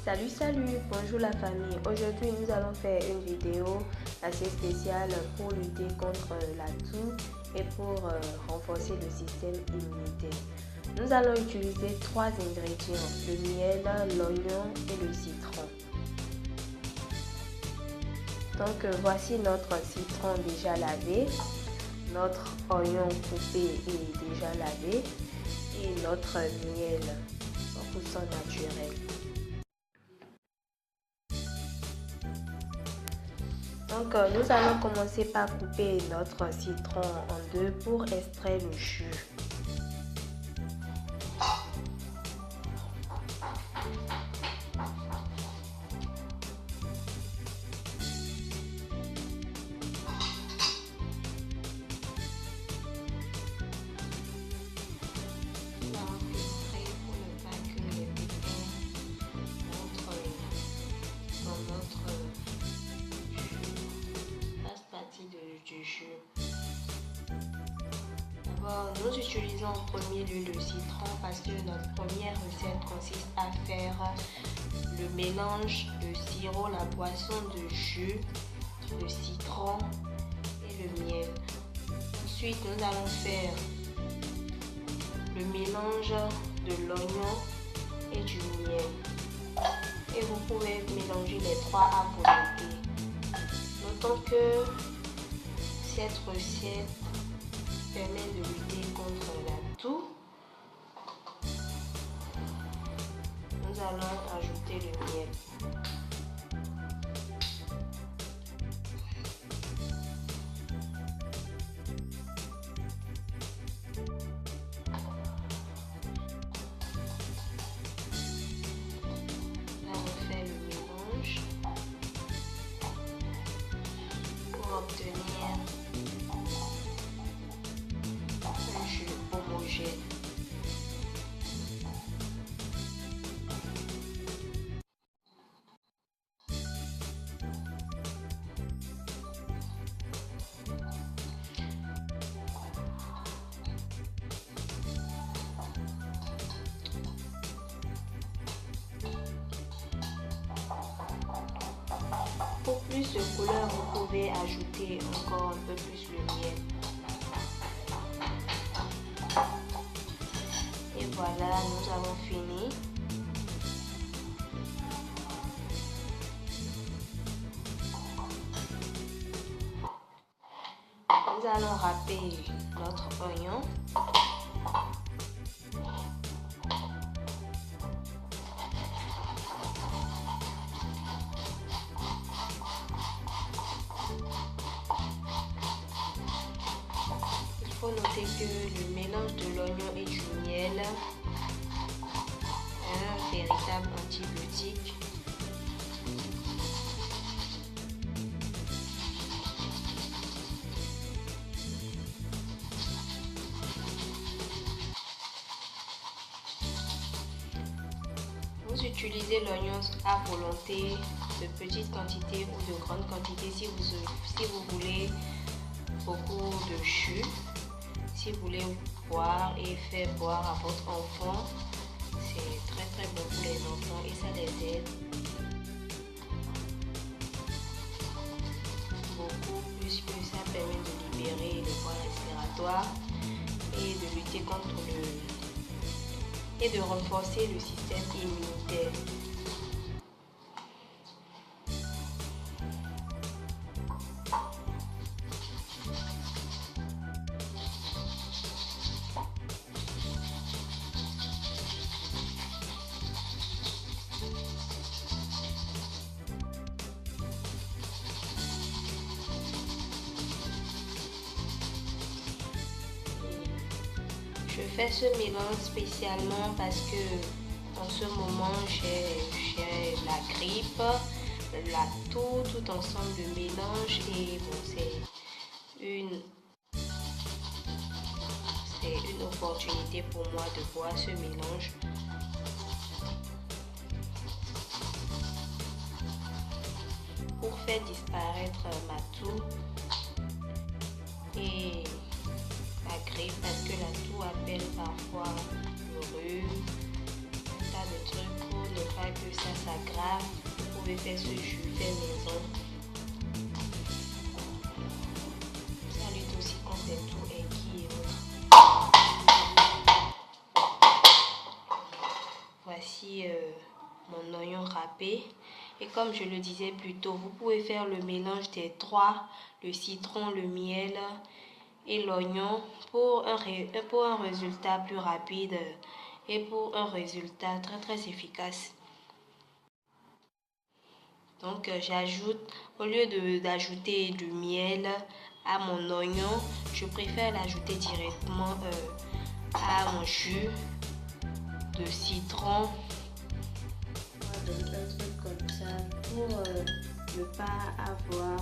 Salut, bonjour la famille. Aujourd'hui, nous allons faire une vidéo assez spéciale pour lutter contre la toux et pour renforcer le système immunitaire. Nous allons utiliser 3 ingrédients, le miel, l'oignon et le citron. Donc, voici notre citron déjà lavé, notre oignon coupé et déjà lavé et notre miel 100% naturel. Donc, nous allons commencer par couper notre citron en deux pour extraire le jus. Du jus. D'abord, nous utilisons en premier lieu le citron parce que notre première recette consiste à faire le mélange de sirop, la boisson de jus, le citron et le miel. Ensuite, nous allons faire le mélange de l'oignon et du miel. Et vous pouvez mélanger les trois à volonté. Notons que cette recette permet de lutter contre la toux. Nous allons ajouter le miel. Là, on fait le mélange pour obtenir un jus homogène. Pour plus de couleur, vous pouvez ajouter encore un peu plus le miel. Et voilà, nous avons fini. Nous allons râper notre oignon. Il faut noter que le mélange de l'oignon et du miel est un véritable antibiotique. Vous utilisez l'oignon à volonté, de petite quantité ou de grande quantité si vous voulez beaucoup de jus. Si vous voulez boire et faire boire à votre enfant, c'est très bon pour les enfants et ça les aide beaucoup puisque ça permet de libérer les voies respiratoires et de lutter contre et de renforcer le système immunitaire. Je fais ce mélange spécialement parce que en ce moment j'ai la grippe, la toux, tout ensemble de mélange et bon, c'est une opportunité pour moi de boire ce mélange. Pour faire disparaître ma toux et la grippe parce que la toux appelle parfois le rhume, un tas de trucs pour ne pas que ça s'aggrave. Vous pouvez faire ce jus fait maison. Ça lutte aussi contre les toux aiguës et autres. Voici mon oignon râpé. Et comme je le disais plus tôt, vous pouvez faire le mélange des trois, le citron, le miel et l'oignon pour un résultat plus rapide et pour un résultat très efficace. Donc j'ajoute, au lieu d'ajouter du miel à mon oignon, je préfère l'ajouter directement à mon jus de citron. Donc un truc comme ça pour ne pas avoir